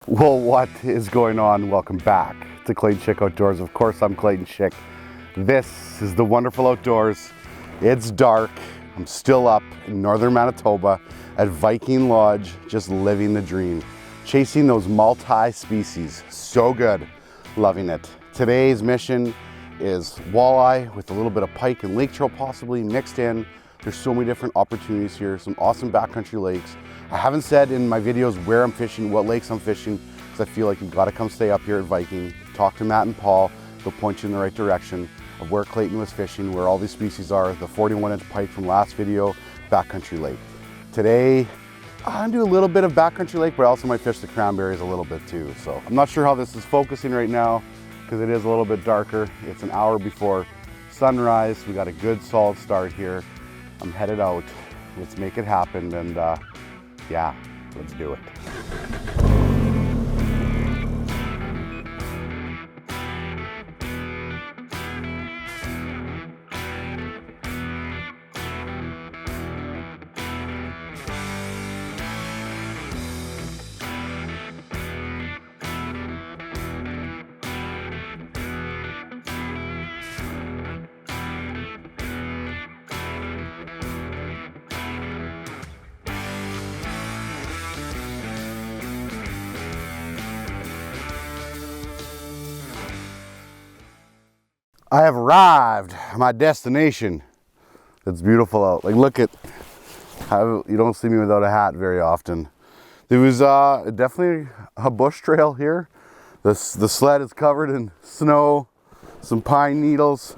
Well, what is going on? Welcome back to Clayton Schick Outdoors. Of course, I'm Clayton Schick. This is the wonderful outdoors. It's dark. I'm still up in Northern Manitoba at Viking Lodge, just living the dream. Chasing those multi-species. So good. Loving it. Today's mission is walleye with a little bit of pike and lake trout possibly mixed in. There's so many different opportunities here, some awesome backcountry lakes. I haven't said in my videos where I'm fishing, what lakes I'm fishing, because I feel like you've got to come stay up here at Viking. Talk to Matt and Paul. They'll point you in the right direction of where Clayton was fishing, where all these species are, the 41-inch pike from last video, backcountry lake. Today, I'm gonna do a little bit of backcountry lake, but I also might fish the cranberries a little bit too. So I'm not sure how this is focusing right now because it is a little bit darker. It's an hour before sunrise. We got a good solid start here. I'm headed out. Let's make it happen, and yeah, let's do it. I have arrived at my destination. It's beautiful out. Like, look at how you don't see me without a hat very often. There was definitely a bush trail here. The sled is covered in snow, some pine needles,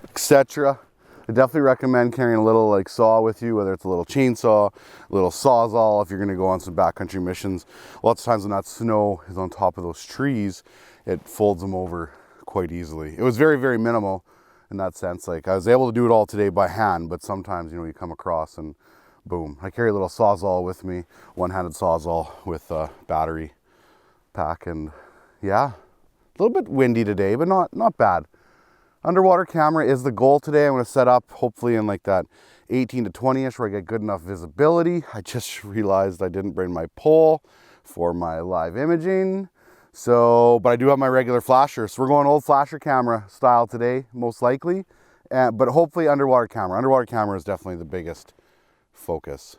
etc. I definitely recommend carrying a little like saw with you, whether it's a little chainsaw, a little sawzall if you're gonna go on some backcountry missions. Lots of times when that snow is on top of those trees, it folds them over quite easily. It was very, very minimal in that sense. Like, I was able to do it all today by hand, but sometimes, you know, you come across and boom. I carry a little sawzall with me, one-handed sawzall with a battery pack, and yeah, a little bit windy today, but not bad. Underwater camera is the goal today. I'm going to set up hopefully in like that 18 to 20-ish where I get good enough visibility. I just realized I didn't bring my pole for my live imaging. So, but I do have my regular flasher. So we're going old flasher camera style today, most likely. But hopefully underwater camera. Underwater camera is definitely the biggest focus.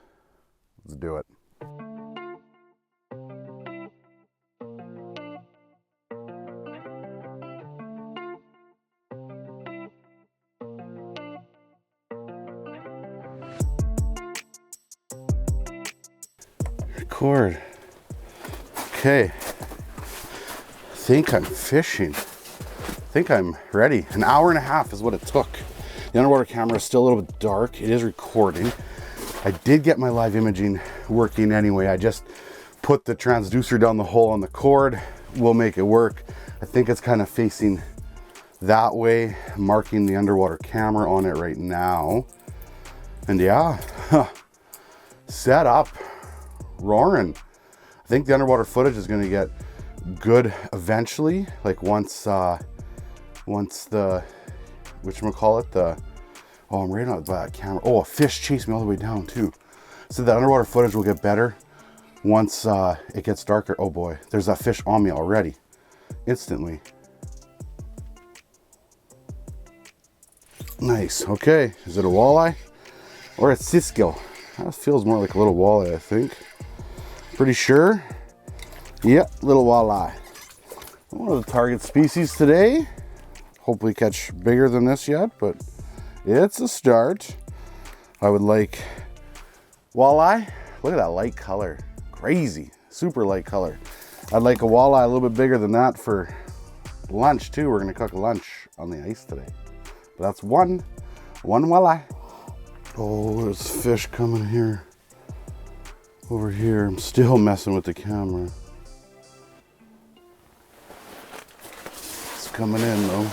Let's do it. Record. Okay. I think I'm fishing. I think I'm ready. An hour and a half is what it took. The underwater camera is still a little bit dark. It is recording. I did get my live imaging working anyway. I just put the transducer down the hole on the cord. We'll make it work. I think it's kind of facing that way. I'm marking the underwater camera on it right now. And yeah, set up, roaring. I think the underwater footage is going to get good eventually, like once the whatchamacallit, oh, I'm right on the camera. Oh, a fish chased me all the way down too. So the underwater footage will get better once it gets darker. Oh boy, there's that fish on me already instantly. Nice. Okay, is it a walleye or a cisco? That feels more like a little walleye, I think. Pretty sure. Yep, little walleye. One of the target species today. Hopefully catch bigger than this yet, but it's a start. I would like walleye. Look at that light color. Crazy, super light color. I'd like a walleye a little bit bigger than that for lunch too. We're gonna cook lunch on the ice today. But that's one walleye. Oh, there's fish coming here. Over here, I'm still messing with the camera. Coming in though.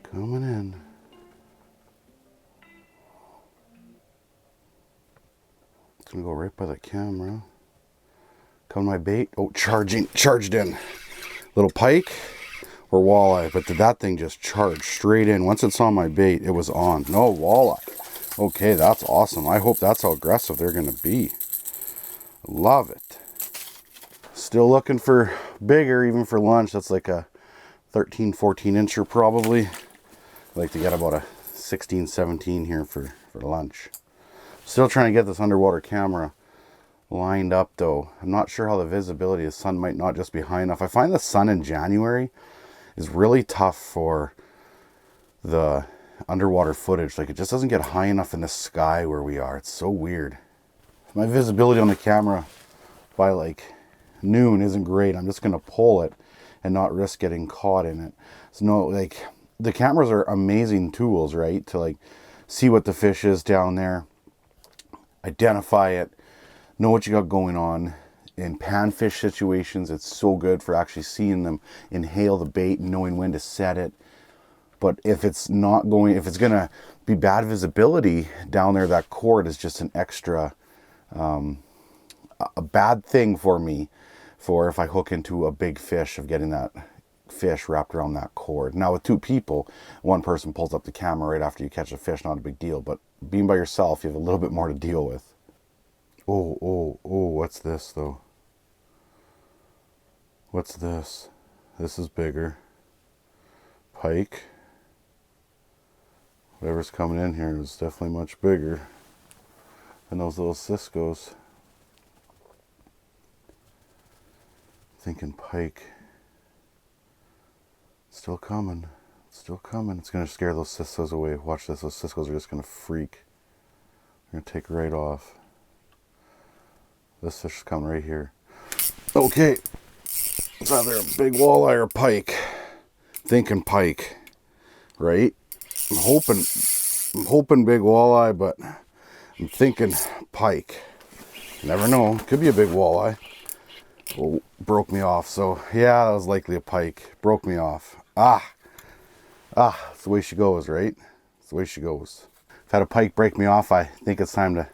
Coming in. It's gonna go right by the camera. Come my bait. Oh, charged in. Little pike or walleye, but did that thing just charge straight in? Once it saw my bait, it was on. No walleye. Okay, that's awesome. I hope that's how aggressive they're gonna be. Love it. Still looking for bigger, even for lunch. That's like a 13, 14 incher probably. I'd like to get about a 16, 17 here for lunch. Still trying to get this underwater camera lined up though. I'm not sure how the visibility, the sun might not just be high enough. I find the sun in January is really tough for the underwater footage. Like, it just doesn't get high enough in the sky where we are. It's so weird. My visibility on the camera by like noon isn't great. I'm just gonna pull it and not risk getting caught in it. So no, like, the cameras are amazing tools, right? To like see what the fish is down there, identify it, know what you got going on. In panfish situations, it's so good for actually seeing them inhale the bait and knowing when to set it. But if it's not going, if it's gonna be bad visibility down there, that cord is just an extra, a bad thing for me, for if I hook into a big fish, of getting that fish wrapped around that cord. Now with two people, one person pulls up the camera right after you catch a fish, not a big deal. But being by yourself, you have a little bit more to deal with. Oh, what's this though? What's this? This is bigger. Pike. Whatever's coming in here is definitely much bigger than those little Cisco's. Thinking pike. Still coming. Still coming. It's going to scare those Cisco's away. Watch this. Those Cisco's are just going to freak. They're going to take right off. This fish is coming right here. Okay. It's either a big walleye or pike. Thinking pike. Right? I'm hoping big walleye, but I'm thinking pike. You never know. Could be a big walleye. Oh, broke me off. So yeah, that was likely a pike. Broke me off. That's the way she goes, right? That's the way she goes. If I had a pike break me off, I think it's time to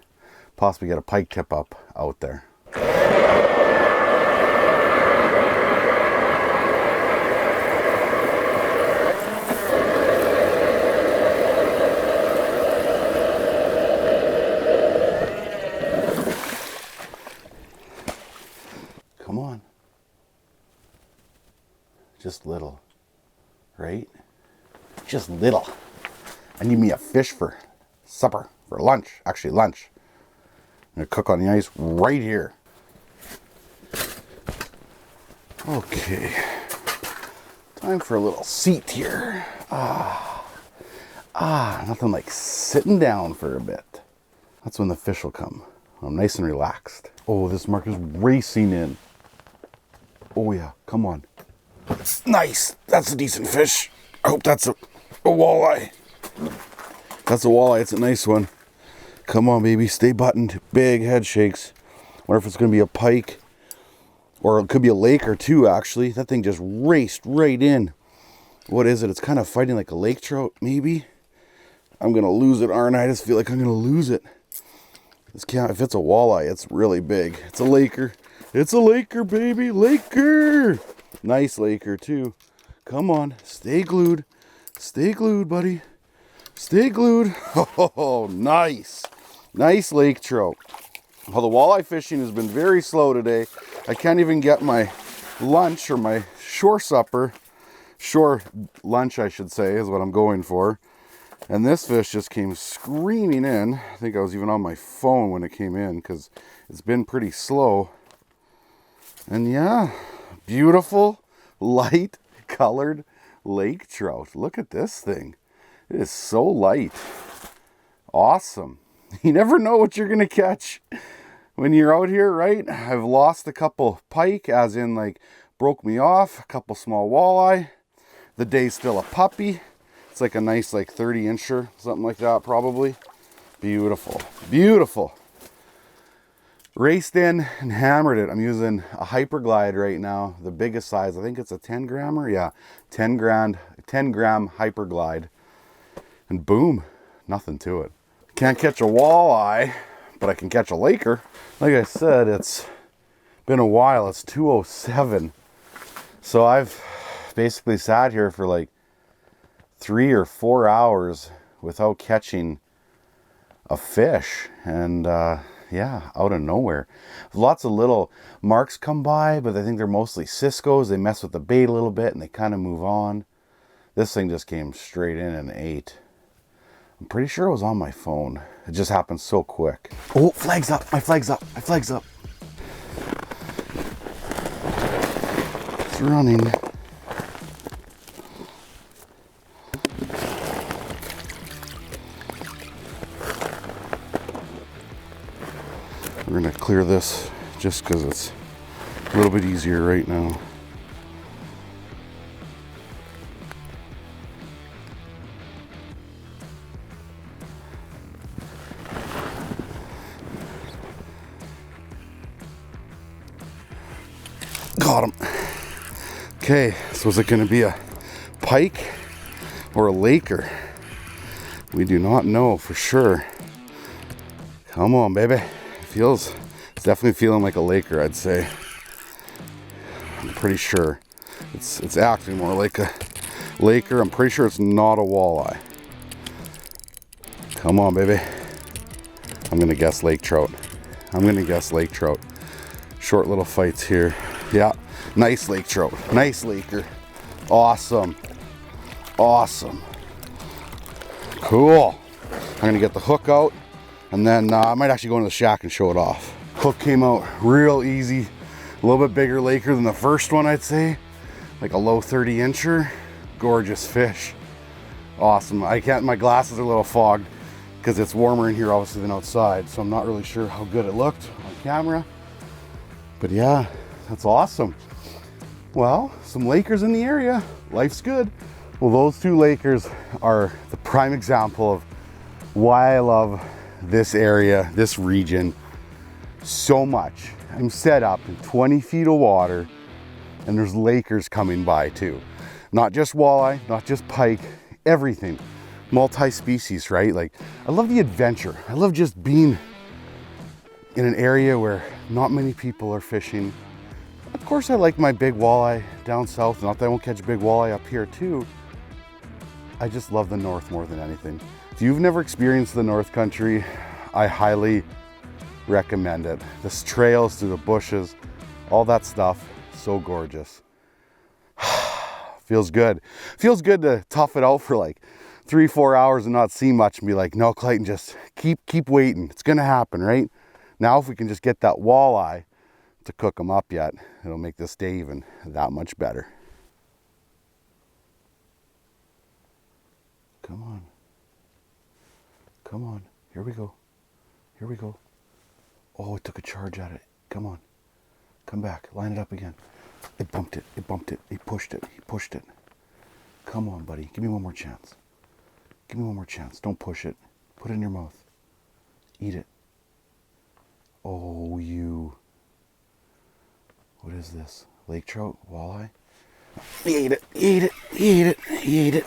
possibly get a pike tip up out there. Come on. Just little, right? Just little. I need me a fish for supper, for lunch. Actually, lunch. I'm gonna cook on the ice right here. Okay. Time for a little seat here. Nothing like sitting down for a bit. That's when the fish will come. I'm nice and relaxed. Oh, this mark is racing in. Oh yeah, come on. Nice. That's a decent fish. I hope that's a walleye. That's a walleye. It's a nice one. Come on, baby. Stay buttoned. Big head shakes. Wonder if it's going to be a pike. Or it could be a lake or two, actually. That thing just raced right in. What is it? It's kind of fighting like a lake trout, maybe. I'm going to lose it, aren't I? I just feel like I'm going to lose it. This can't, if it's a walleye, it's really big. It's a laker. It's a laker, baby. Laker. Nice laker, too. Come on. Stay glued. Stay glued, buddy. Stay glued. Oh, nice. Nice lake trout. Well, the walleye fishing has been very slow today. I can't even get my lunch, or my shore supper. Shore lunch, I should say, is what I'm going for. And this fish just came screaming in. I think I was even on my phone when it came in, because it's been pretty slow. And yeah, beautiful, light colored lake trout. Look at this thing. It is so light. Awesome. You never know what you're going to catch when you're out here, right? I've lost a couple pike, as in like broke me off, a couple small walleye. The day's still a puppy. It's like a nice like 30 incher, something like that probably. Beautiful, beautiful. Raced in and hammered it. I'm using a Hyperglide right now, the biggest size. I think it's a 10 grammer. Yeah, 10 gram Hyperglide. And boom, nothing to it. Can't catch a walleye, but I can catch a laker. Like I said, it's been a while. It's 2:07. So I've basically sat here for like 3 or 4 hours without catching a fish. And yeah, out of nowhere. Lots of little marks come by, but I think they're mostly Cisco's. They mess with the bait a little bit and they kind of move on. This thing just came straight in and ate. I'm pretty sure it was on my phone. It just happened so quick. Oh, flag's up, my flag's up, my flag's up. It's running. We're gonna clear this just because it's a little bit easier right now. Got him. Okay, so is it gonna be a pike or a laker? We do not know for sure. Come on, baby. It's definitely feeling like a laker, I'd say. I'm pretty sure it's acting more like a laker. I'm pretty sure it's not a walleye. Come on, baby. I'm gonna guess lake trout. I'm gonna guess lake trout. Short little fights here. Yeah, nice lake trout. Nice laker. Awesome. Awesome. Cool. I'm gonna get the hook out. And then I might actually go into the shack and show it off. Hook came out real easy. A little bit bigger laker than the first one, I'd say. Like a low 30 incher. Gorgeous fish. Awesome. My glasses are a little fogged because it's warmer in here obviously than outside. So I'm not really sure how good it looked on camera. But yeah, that's awesome. Well, some lakers in the area. Life's good. Well, those two lakers are the prime example of why I love this area, this region so much. I'm set up in 20 feet of water and there's lakers coming by too. Not just walleye, not just pike, everything. Multi-species, right? Like, I love the adventure. I love just being in an area where not many people are fishing. Of course, I like my big walleye down south. Not that I won't catch big walleye up here too. I just love the north more than anything. If you've never experienced the North Country, I highly recommend it. The trails through the bushes, all that stuff, so gorgeous. Feels good. Feels good to tough it out for like 3-4 hours and not see much and be like, no, Clayton, just keep waiting. It's gonna happen, right? Now if we can just get that walleye to cook them up yet, it'll make this day even that much better. Come on. Come on, here we go. Here we go. Oh, it took a charge at it. Come on. Come back, line it up again. It bumped it, it bumped it, he pushed it, he pushed it. Come on, buddy, give me one more chance. Give me one more chance, don't push it. Put it in your mouth. Eat it. Oh, you. What is this? Lake trout? Walleye? He ate it, he ate it, he ate it, he ate it.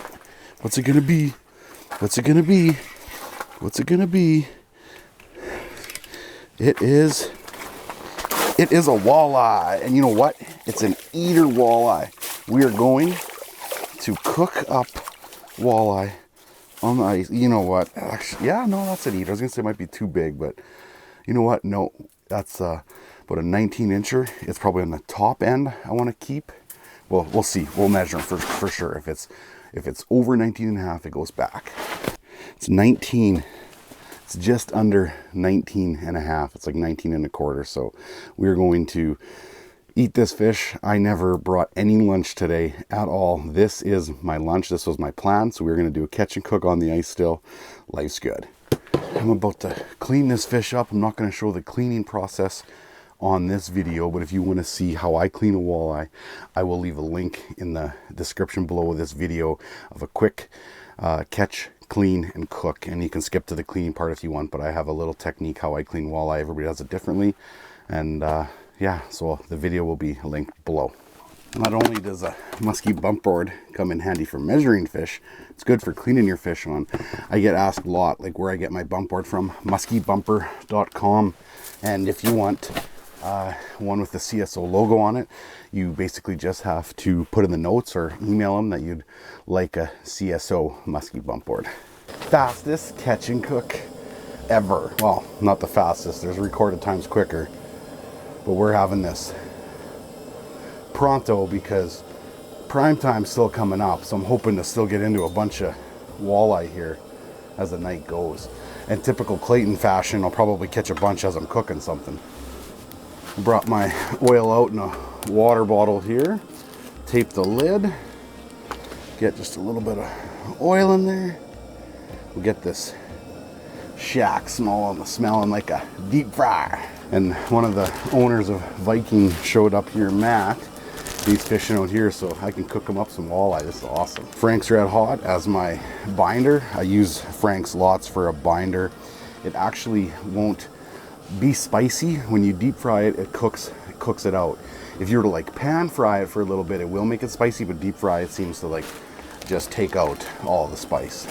What's it gonna be? What's it gonna be? What's it gonna be? It is a walleye. And you know what? It's an eater walleye. We are going to cook up walleye on the ice. You know what? Actually, yeah, no, that's an eater. I was gonna say it might be too big, but you know what? No, that's about a 19 incher. It's probably on the top end I want to keep. Well, we'll see. We'll measure for sure. If it's over 19 and a half, it goes back. It's 19. It's just under 19 and a half. It's like 19 and a quarter. So we're going to eat this fish. I never brought any lunch today at all. This is my lunch. This was my plan. So we're going to do a catch and cook on the ice still. Life's good. I'm about to clean this fish up. I'm not going to show the cleaning process on this video, but if you want to see how I clean a walleye, I will leave a link in the description below this video of a quick catch, clean, and cook. And you can skip to the cleaning part if you want, but I have a little technique how I clean walleye. Everybody does it differently. And yeah, so the video will be linked below. Not only does a musky bump board come in handy for measuring fish, it's good for cleaning your fish on. I get asked a lot, like where I get my bump board from, muskybumper.com. And if you want one with the CSO logo on it, you basically just have to put in the notes or email them that you'd like a CSO musky bump board. Fastest catch and cook ever. Well, not the fastest, there's recorded times quicker, but we're having this pronto because prime time's still coming up, so I'm hoping to still get into a bunch of walleye here as the night goes. In typical Clayton fashion, I'll probably catch a bunch as I'm cooking something. I brought my oil out in a water bottle here, tape the lid, get just a little bit of oil in there. We'll get this shack smelling like a deep fryer. And one of the owners of Viking showed up here, Matt. He's fishing out here, so I can cook him up some walleye. This is awesome. Frank's Red Hot as my binder. I use Frank's lots for a binder. It actually won't be spicy. When you deep fry it, it cooks it out. If you were to like pan fry it for a little bit, it will make it spicy, but deep fry it seems to like just take out all the spice.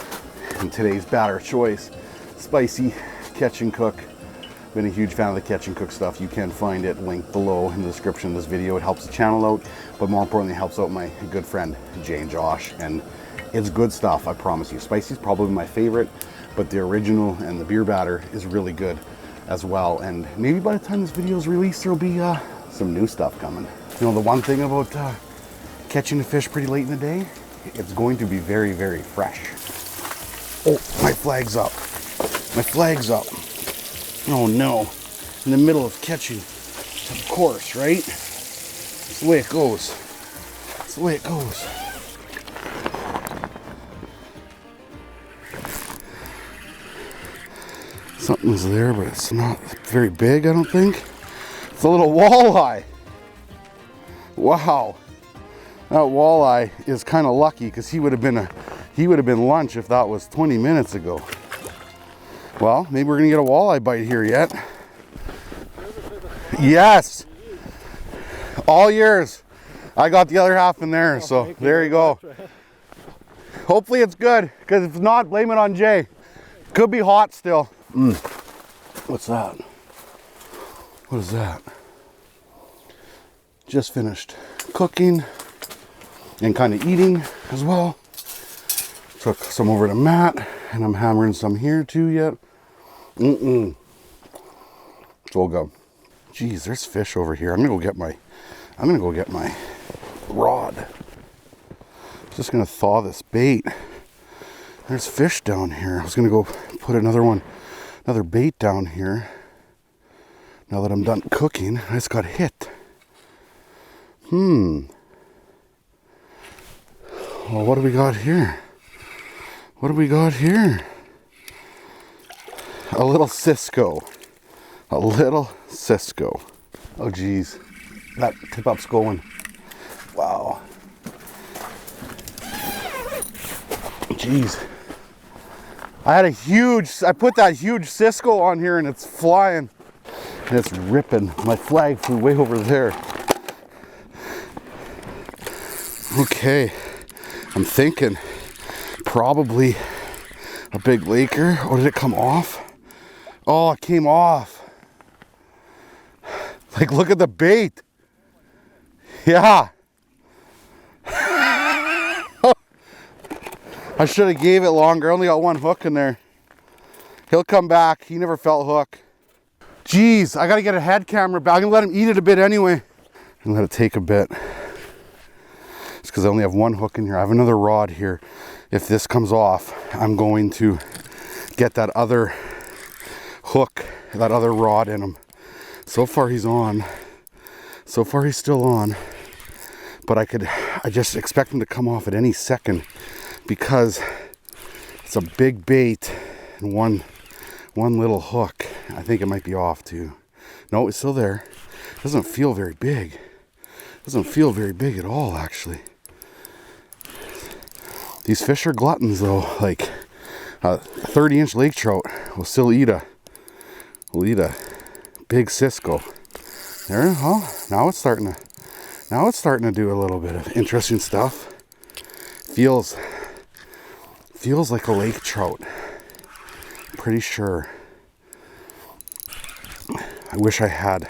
And today's batter choice, spicy catch and cook. Been a huge fan of the catch and cook stuff. You can find it linked below in the description of this video. It helps the channel out, but more importantly, it helps out my good friend Jay and Josh, and it's good stuff, I promise you. Spicy's probably my favorite, but the original and the beer batter is really good as well. And maybe by the time this video is released, there'll be some new stuff coming. You know, the one thing about catching a fish pretty late in the day, it's going to be very, very fresh. Oh, my flag's up. My flag's up. Oh no, in the middle of catching, of course, right? That's the way it goes. That's the way it goes. Something's there, but it's not very big, I don't think. It's a little walleye. Wow, that walleye is kind of lucky because he would have been lunch if that was 20 minutes ago. Well, maybe we're gonna get a walleye bite here yet. Yes, all yours. I got the other half in there, so there you go. Hopefully it's good, because if not, blame it on Jay. Could be hot still. What's that? What is that? Just finished cooking and kind of eating as well. Took some over to Matt, and I'm hammering some here too yet. It's all good. Geez, there's fish over here. I'm gonna go get my rod. Just gonna thaw this bait. There's fish down here. I was gonna go put another bait down here. Now that I'm done cooking, I just got hit. Well, what do we got here? What do we got here? A little Cisco. A little Cisco. Oh geez, that tip up's going. Wow. Jeez. I put that huge Cisco on here and it's flying. And it's ripping. My flag flew way over there. Okay, I'm thinking probably a big laker. Or did it come off? Oh, it came off. Like, look at the bait. Yeah. I should have gave it longer. I only got one hook in there. He'll come back. He never felt hook. Jeez, I gotta get a head camera back. I'm gonna let him eat it a bit anyway. And let it take a bit. It's because I only have one hook in here. I have another rod here. If this comes off, I'm going to get that other hook, that other rod in him. So far he's on. So far he's still on. But I just expect him to come off at any second because it's a big bait and one little hook. I think it might be off too. No, it's still there. Doesn't feel very big. Doesn't feel very big at all, actually. These fish are gluttons though. Like a 30-inch lake trout will still eat a big Cisco. There, oh, now it's starting to do a little bit of interesting stuff. Feels like a lake trout. Pretty sure. I wish I had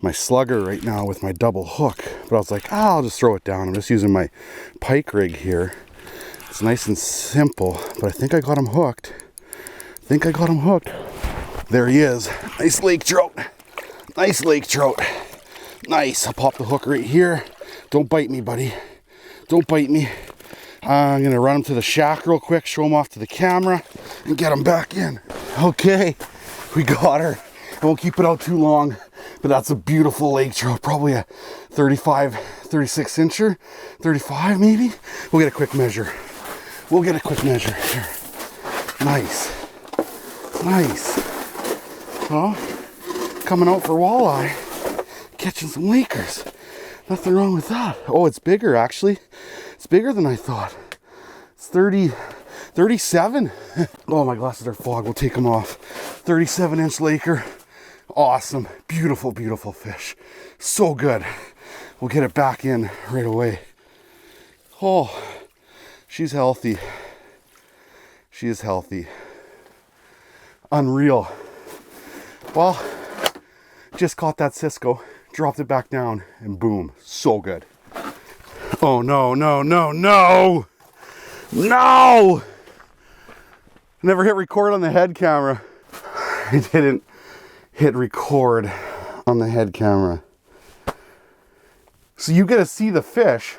my slugger right now with my double hook, but I was like, I'll just throw it down. I'm just using my pike rig here. It's nice and simple, but I think I got him hooked. think I got him hooked. There he is. Nice lake trout. Nice lake trout. Nice. I'll pop the hook right here. Don't bite me, buddy. Don't bite me. I'm gonna run him to the shack real quick, show him off to the camera, and get him back in. Okay, we got her. I won't keep it out too long, but that's a beautiful lake trout. Probably a 35, 36 incher, 35 maybe. We'll get a quick measure. We'll get a quick measure here. Nice. Nice. Well, coming out for walleye, catching some lakers. Nothing wrong with that. Oh, it's bigger actually. It's bigger than I thought. It's 37. Oh, my glasses are fogged. We'll take them off. 37-inch laker. Awesome. Beautiful, beautiful fish. So good. We'll get it back in right away. Oh, she's healthy. She is healthy. Unreal. Well, just caught that Cisco, dropped it back down, and boom, so good. Oh no, no, no, no! No! Never hit record on the head camera. I didn't hit record on the head camera. So you get to see the fish,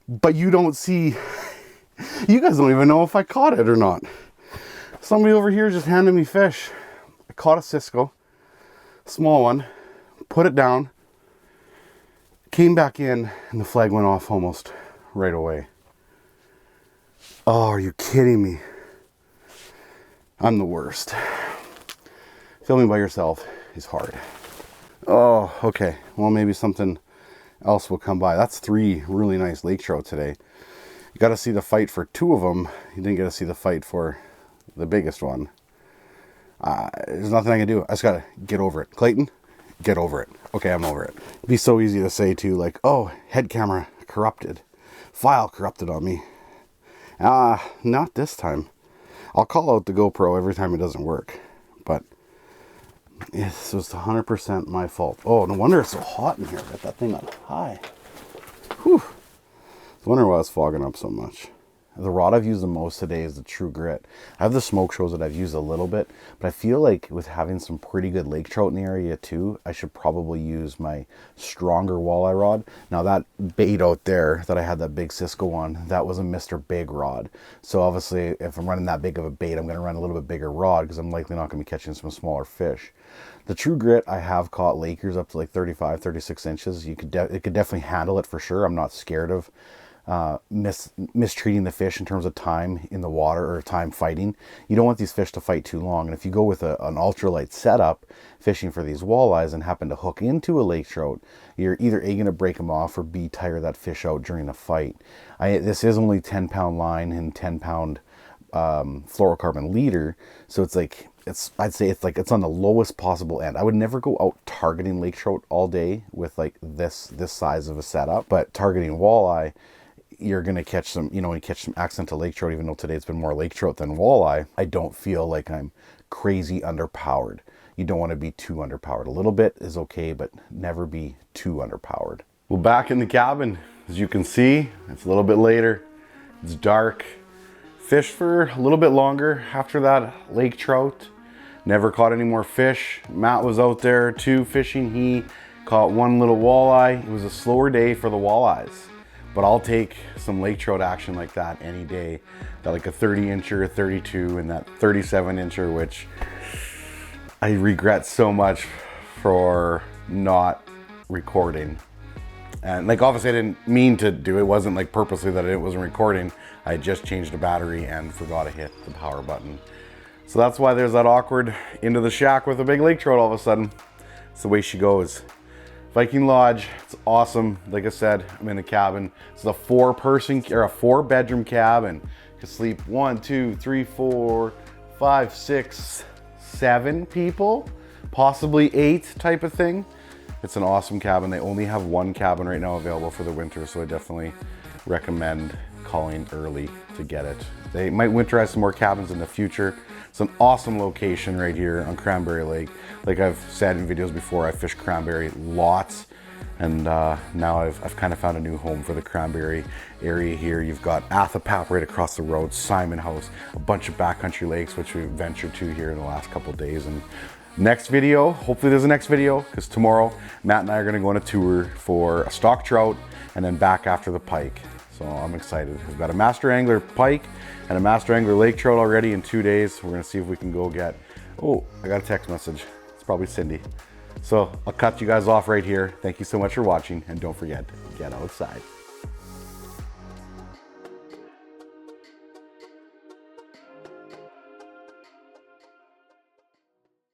but you don't see, you guys don't even know if I caught it or not. Somebody over here just handed me fish. I caught a Cisco, small one, put it down, came back in, and the flag went off almost right away. Oh, are you kidding me? I'm the worst. Filming by yourself is hard. Oh, okay. Well, maybe something else will come by. That's 3 really nice lake trout today. You got to see the fight for 2 of them. You didn't get to see the fight for the biggest one. There's nothing I can do. I just got to get over it. Clayton, get over it. Okay, I'm over it. It'd be so easy to say too, like, oh, head camera corrupted. File corrupted on me. Not this time. I'll call out the GoPro every time it doesn't work. But this was 100% my fault. Oh, no wonder it's so hot in here. Got that thing on high. Whew. I wonder why it's fogging up so much. The rod I've used the most today is the True Grit. I have the smoke shows that I've used a little bit, but I feel like with having some pretty good lake trout in the area too, I should probably use my stronger walleye rod. Now that bait out there that I had that big Cisco on, that was a Mr. Big rod. So obviously if I'm running that big of a bait, I'm going to run a little bit bigger rod because I'm likely not going to be catching some smaller fish. The True Grit, I have caught lakers up to like 35, 36 inches. It could definitely handle it for sure. I'm not scared of mistreating the fish in terms of time in the water or time fighting. You don't want these fish to fight too long, and if you go with an ultralight setup fishing for these walleyes and happen to hook into a lake trout, you're either A, going to break them off, or B, tire that fish out during the fight. This is only 10-pound line and 10-pound fluorocarbon leader, so it's like I'd say it's on the lowest possible end. I would never go out targeting lake trout all day with like this size of a setup, but targeting walleye, you're going to catch some, you catch some accidental lake trout, even though today it's been more lake trout than walleye. I don't feel like I'm crazy underpowered. You don't want to be too underpowered. A little bit is okay, but never be too underpowered. Well, back in the cabin, as you can see, it's a little bit later. It's dark. Fished for a little bit longer after that lake trout. Never caught any more fish. Matt was out there too fishing. He caught 1 little walleye. It was a slower day for the walleyes. But I'll take some lake trout action like that any day. That like a 30-incher, a 32, and that 37-incher, which I regret so much for not recording. And like obviously I didn't mean to do it. It wasn't like purposely that it wasn't recording. I just changed the battery and forgot to hit the power button. So that's why there's that awkward into the shack with a big lake trout all of a sudden. It's the way she goes. Viking Lodge, it's awesome. Like I said, I'm in the cabin. It's a 4-bedroom cabin. You can sleep 1, 2, 3, 4, 5, 6, 7 people, possibly 8 type of thing. It's an awesome cabin. They only have 1 cabin right now available for the winter, so I definitely recommend calling early to get it. They might winterize some more cabins in the future. It's an awesome location right here on Cranberry Lake. Like I've said in videos before, I fish Cranberry lots. And now I've kind of found a new home for the cranberry area here. You've got Athapap right across the road, Simon House, a bunch of backcountry lakes, which we've ventured to here in the last couple of days. And next video, hopefully there's a next video, because tomorrow Matt and I are gonna go on a tour for a stock trout and then back after the pike. So I'm excited. We've got a master angler pike and a master angler lake trout already in 2 days. We're gonna see if we can go get, oh, I got a text message. It's probably Cindy. So I'll cut you guys off right here. Thank you so much for watching, and don't forget, get outside.